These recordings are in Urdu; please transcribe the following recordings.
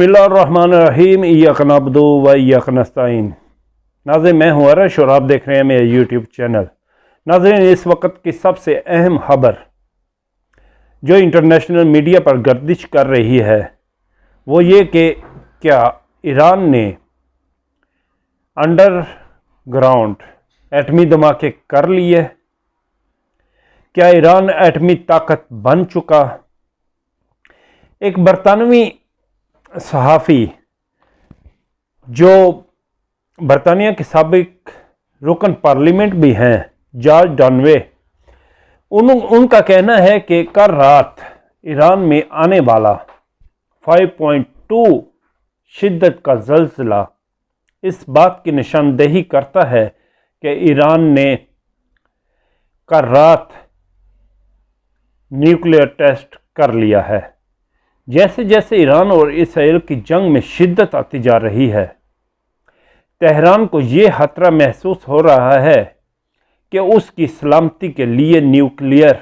بسم اللہ الرحمن الرحیم، ایاک نعبد و ایاک نستعین۔ ناظرین، میں ہوں عرش اور آپ دیکھ رہے ہیں میرے یوٹیوب چینل۔ ناظرین، اس وقت کی سب سے اہم خبر جو انٹرنیشنل میڈیا پر گردش کر رہی ہے وہ یہ کہ کیا ایران نے انڈر گراؤنڈ ایٹمی دھماکے کر لیے؟ کیا ایران ایٹمی طاقت بن چکا؟ ایک برطانوی صحافی جو برطانیہ کے سابق رکن پارلیمنٹ بھی ہیں، جارج ڈانوے، ان کا کہنا ہے کہ کل رات ایران میں آنے والا 5.2 شدت کا زلزلہ اس بات کی نشاندہی کرتا ہے کہ ایران نے کل رات نیوکلیئر ٹیسٹ کر لیا ہے۔ جیسے جیسے ایران اور اسرائیل کی جنگ میں شدت آتی جا رہی ہے، تہران کو یہ خطرہ محسوس ہو رہا ہے کہ اس کی سلامتی کے لیے نیوکلیئر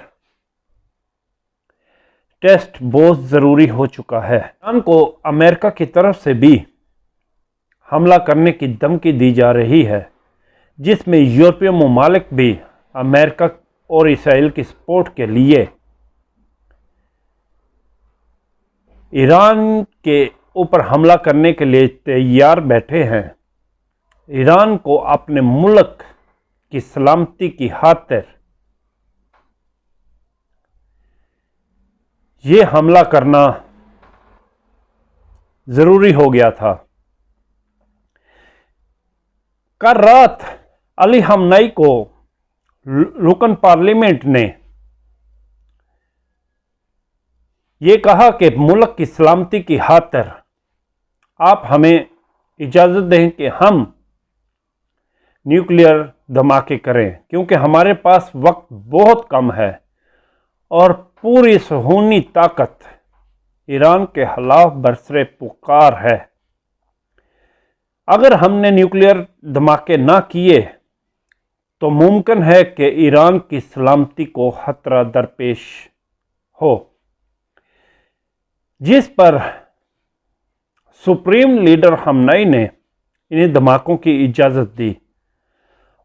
ٹیسٹ بہت ضروری ہو چکا ہے۔ ایران کو امریکہ کی طرف سے بھی حملہ کرنے کی دھمکی دی جا رہی ہے، جس میں یورپی ممالک بھی امریکہ اور اسرائیل کی سپورٹ کے لیے ایران کے اوپر حملہ کرنے کے لیے تیار بیٹھے ہیں۔ ایران کو اپنے ملک کی سلامتی کی خاطر یہ حملہ کرنا ضروری ہو گیا تھا۔ کل رات علی خامنئی کو رکن پارلیمنٹ نے یہ کہا کہ ملک کی سلامتی کی خاطر آپ ہمیں اجازت دیں کہ ہم نیوکلیئر دھماکے کریں، کیونکہ ہمارے پاس وقت بہت کم ہے اور پوری صہیونی طاقت ایران کے خلاف برسر پکار ہے۔ اگر ہم نے نیوکلیئر دھماکے نہ کیے تو ممکن ہے کہ ایران کی سلامتی کو خطرہ درپیش ہو، جس پر سپریم لیڈر خامنئی نے انہیں دھماکوں کی اجازت دی،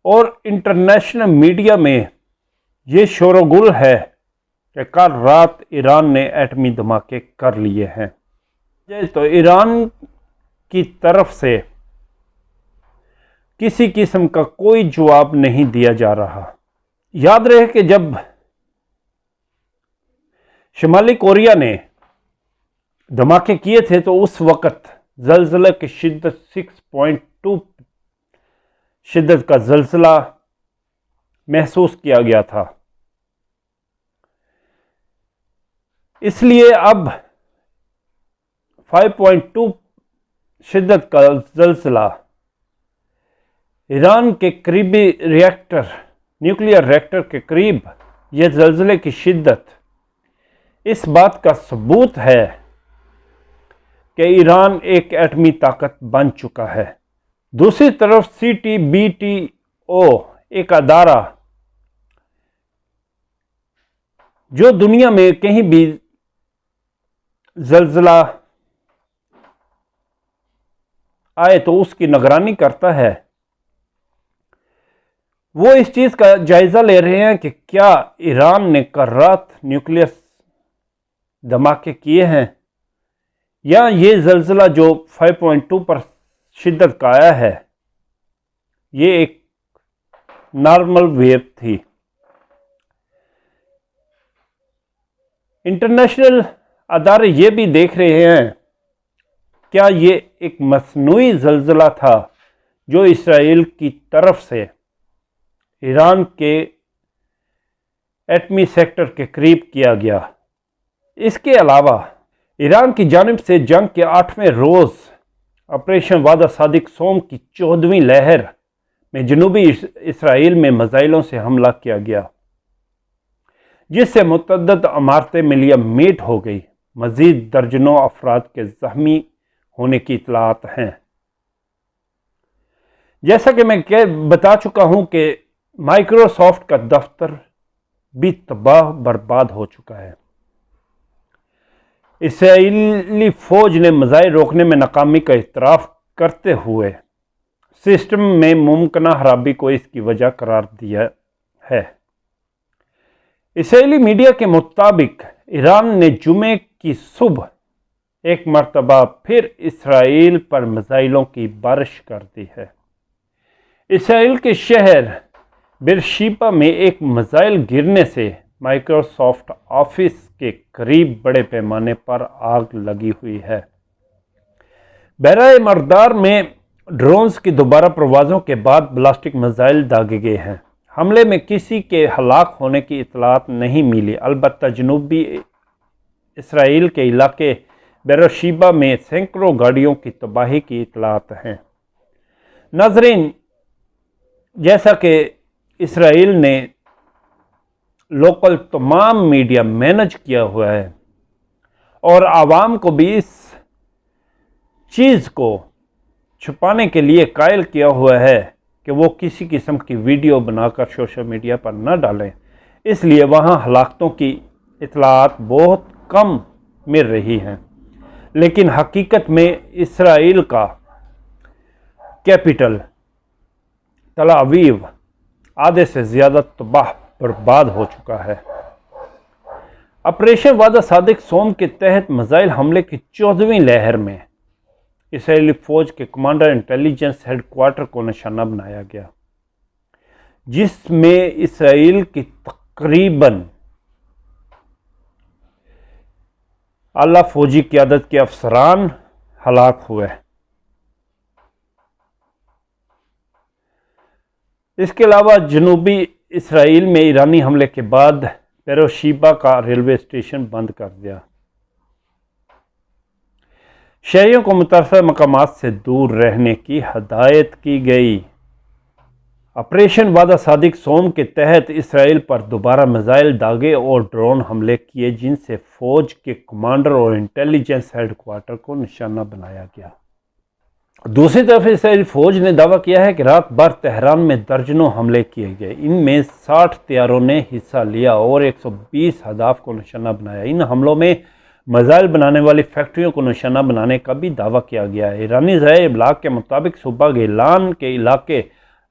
اور انٹرنیشنل میڈیا میں یہ شور و گل ہے کہ کل رات ایران نے ایٹمی دھماکے کر لیے ہیں۔ تو ایران کی طرف سے کسی قسم کا کوئی جواب نہیں دیا جا رہا۔ یاد رہے کہ جب شمالی کوریا نے دھماکے کیے تھے تو اس وقت زلزلے کی شدت 6.2 شدت کا زلزلہ محسوس کیا گیا تھا۔ اس لیے اب 5.2 شدت کا زلزلہ ایران کے قریبی نیوکلیئر ریئیکٹر کے قریب یہ زلزلے کی شدت اس بات کا ثبوت ہے کہ ایران ایک ایٹمی طاقت بن چکا ہے۔ دوسری طرف CTBTO ایک ادارہ جو دنیا میں کہیں بھی زلزلہ آئے تو اس کی نگرانی کرتا ہے، وہ اس چیز کا جائزہ لے رہے ہیں کہ کیا ایران نے کل رات نیوکلیئر دھماکے کیے ہیں، یا یہ زلزلہ جو 5.2 پر شدت کا آیا ہے یہ ایک نارمل ویو تھی۔ انٹرنیشنل ادارے یہ بھی دیکھ رہے ہیں کیا یہ ایک مصنوعی زلزلہ تھا جو اسرائیل کی طرف سے ایران کے ایٹمی سیکٹر کے قریب کیا گیا۔ اس کے علاوہ ایران کی جانب سے جنگ کے 8ویں روز آپریشن وعدہ صادق سوم کی 14ویں لہر میں جنوبی اسرائیل میں میزائلوں سے حملہ کیا گیا، جس سے متعدد عمارتیں ملیہ میٹ ہو گئی۔ مزید درجنوں افراد کے زخمی ہونے کی اطلاعات ہیں۔ جیسا کہ میں بتا چکا ہوں کہ مائیکروسافٹ کا دفتر بھی تباہ برباد ہو چکا ہے۔ اسرائیلی فوج نے میزائل روکنے میں ناکامی کا اعتراف کرتے ہوئے سسٹم میں ممکنہ خرابی کو اس کی وجہ قرار دیا ہے۔ اسرائیلی میڈیا کے مطابق ایران نے جمعے کی صبح ایک مرتبہ پھر اسرائیل پر میزائلوں کی بارش کر دی ہے۔ اسرائیل کے شہر بیرشیبا میں ایک میزائل گرنے سے مائیکروسافٹ آفس کے قریب بڑے پیمانے پر آگ لگی ہوئی ہے۔ بحیرہ مردار میں ڈرونز کی دوبارہ پروازوں کے بعد بلاسٹک میزائل داغے گئے ہیں۔ حملے میں کسی کے ہلاک ہونے کی اطلاعات نہیں ملی، البتہ جنوبی اسرائیل کے علاقے بیرشیبا میں سینکڑوں گاڑیوں کی تباہی کی اطلاعات ہیں۔ ناظرین، جیسا کہ اسرائیل نے لوکل تمام میڈیا مینج کیا ہوا ہے اور عوام کو بھی اس چیز کو چھپانے کے لیے قائل کیا ہوا ہے کہ وہ کسی قسم کی ویڈیو بنا کر سوشل میڈیا پر نہ ڈالیں، اس لیے وہاں ہلاکتوں کی اطلاعات بہت کم مل رہی ہیں۔ لیکن حقیقت میں اسرائیل کا کیپٹل تل ابیب آدھے سے زیادہ تباہ برباد ہو چکا ہے۔ آپریشن وعدہ صادق سوم کے تحت میزائل حملے کی 14ویں لہر میں اسرائیلی فوج کے کمانڈر انٹیلیجنس ہیڈ کوارٹر کو نشانہ بنایا گیا، جس میں اسرائیل کی تقریباً اعلیٰ فوجی قیادت کے افسران ہلاک ہوئے۔ اس کے علاوہ جنوبی اسرائیل میں ایرانی حملے کے بعد بیرشیبا کا ریلوے اسٹیشن بند کر دیا۔ شہریوں کو متاثرہ مقامات سے دور رہنے کی ہدایت کی گئی۔ آپریشن وعدہ صادق سوم کے تحت اسرائیل پر دوبارہ میزائل داغے اور ڈرون حملے کیے، جن سے فوج کے کمانڈر اور انٹیلیجنس ہیڈ کوارٹر کو نشانہ بنایا گیا۔ دوسری طرف اسرائیلی فوج نے دعویٰ کیا ہے کہ رات بھر تہران میں درجنوں حملے کیے گئے، ان میں 60 طیاروں نے حصہ لیا اور 120 اہداف کو نشانہ بنایا۔ ان حملوں میں میزائل بنانے والی فیکٹریوں کو نشانہ بنانے کا بھی دعویٰ کیا گیا ہے۔ ایرانی ذرائع ابلاغ کے مطابق صوبہ گیلان کے علاقے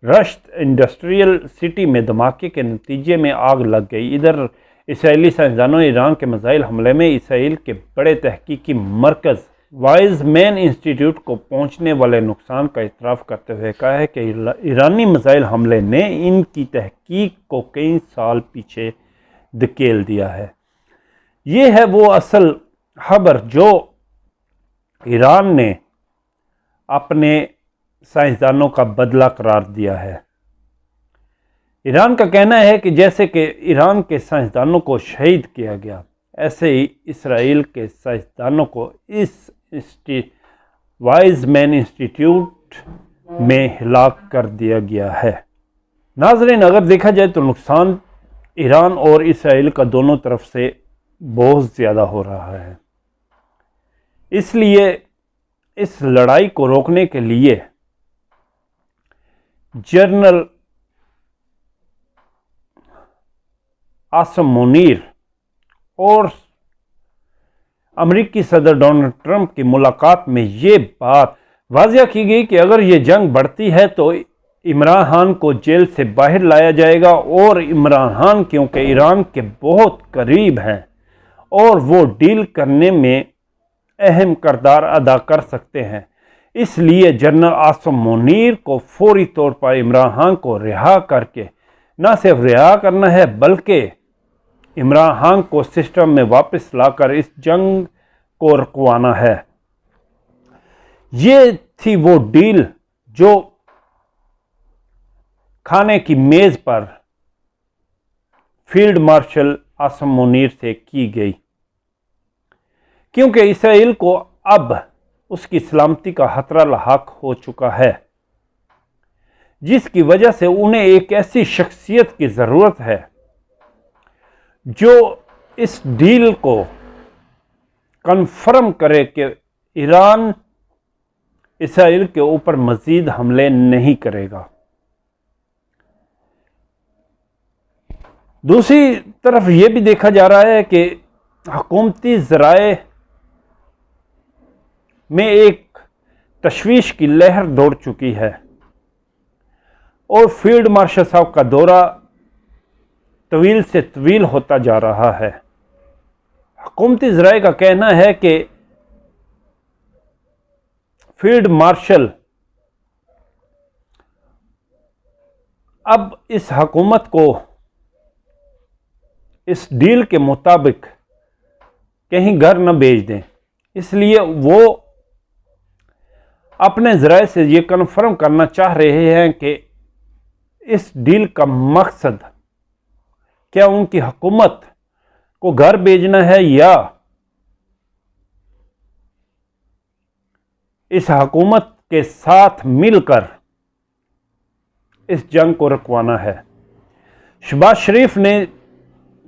رشت انڈسٹریل سٹی میں دھماکے کے نتیجے میں آگ لگ گئی۔ ادھر اسرائیلی سائنسدانوں نے ایران کے میزائل حملے میں اسرائیل کے بڑے تحقیقی مرکز وائز مین انسٹی ٹیوٹ کو پہنچنے والے نقصان کا اعتراف کرتے ہوئے کہا ہے کہ ایرانی میزائل حملے نے ان کی تحقیق کو کئی سال پیچھے دھکیل دیا ہے۔ یہ ہے وہ اصل خبر جو ایران نے اپنے سائنسدانوں کا بدلہ قرار دیا ہے۔ ایران کا کہنا ہے کہ جیسے کہ ایران کے سائنسدانوں کو شہید کیا گیا، ایسے ہی اسرائیل کے سائنسدانوں کو اس وائز مین انسٹی ٹیوٹ میں ہلاک کر دیا گیا ہے۔ ناظرین، اگر دیکھا جائے تو نقصان ایران اور اسرائیل کا دونوں طرف سے بہت زیادہ ہو رہا ہے۔ اس لیے اس لڑائی کو روکنے کے لیے جنرل عاصم منیر اور امریکی صدر ڈونلڈ ٹرمپ کی ملاقات میں یہ بات واضح کی گئی کہ اگر یہ جنگ بڑھتی ہے تو عمران خان کو جیل سے باہر لایا جائے گا، اور عمران خان کیونکہ ایران کے بہت قریب ہیں اور وہ ڈیل کرنے میں اہم کردار ادا کر سکتے ہیں، اس لیے جنرل عاصم منیر کو فوری طور پر عمران خان کو رہا کر کے نہ صرف رہا کرنا ہے بلکہ عمران خان کو سسٹم میں واپس لا کر اس جنگ کو رکوانا ہے۔ یہ تھی وہ ڈیل جو کھانے کی میز پر فیلڈ مارشل عاصم منیر سے کی گئی، کیونکہ اسرائیل کو اب اس کی سلامتی کا خطرہ لاحق ہو چکا ہے، جس کی وجہ سے انہیں ایک ایسی شخصیت کی ضرورت ہے جو اس ڈیل کو کنفرم کرے کہ ایران اسرائیل کے اوپر مزید حملے نہیں کرے گا۔ دوسری طرف یہ بھی دیکھا جا رہا ہے کہ حکومتی ذرائع میں ایک تشویش کی لہر دوڑ چکی ہے اور فیلڈ مارشل صاحب کا دورہ طویل سے طویل ہوتا جا رہا ہے۔ حکومتی ذرائع کا کہنا ہے کہ فیلڈ مارشل اب اس حکومت کو اس ڈیل کے مطابق کہیں گھر نہ بھیج دیں، اس لیے وہ اپنے ذرائع سے یہ کنفرم کرنا چاہ رہے ہیں کہ اس ڈیل کا مقصد کیا ان کی حکومت کو گھر بھیجنا ہے یا اس حکومت کے ساتھ مل کر اس جنگ کو رکوانا ہے۔ شہباز شریف نے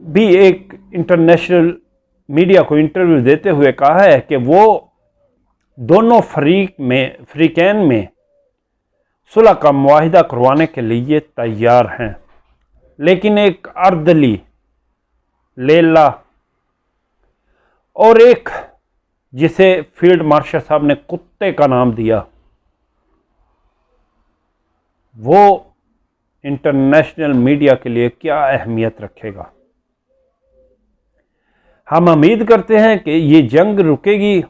بھی ایک انٹرنیشنل میڈیا کو انٹرویو دیتے ہوئے کہا ہے کہ وہ دونوں فریقین میں صلح کا معاہدہ کروانے کے لیے تیار ہیں، لیکن ایک اردلی لیلا اور ایک جسے فیلڈ مارشل صاحب نے کتے کا نام دیا، وہ انٹرنیشنل میڈیا کے لیے کیا اہمیت رکھے گا۔ ہم امید کرتے ہیں کہ یہ جنگ رکے گی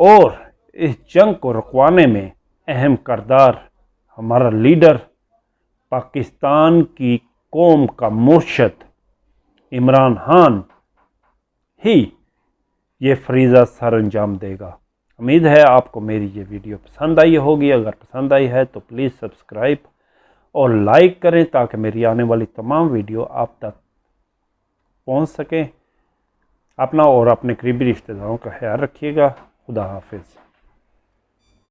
اور اس جنگ کو رکوانے میں اہم کردار ہمارا لیڈر، پاکستان کی قوم کا مرشد عمران خان ہی یہ فریضہ سر انجام دے گا۔ امید ہے آپ کو میری یہ ویڈیو پسند آئی ہوگی۔ اگر پسند آئی ہے تو پلیز سبسکرائب اور لائک کریں تاکہ میری آنے والی تمام ویڈیو آپ تک پہنچ سکیں۔ اپنا اور اپنے قریبی رشتہ داروں کا خیال رکھیے گا۔ خدا حافظ۔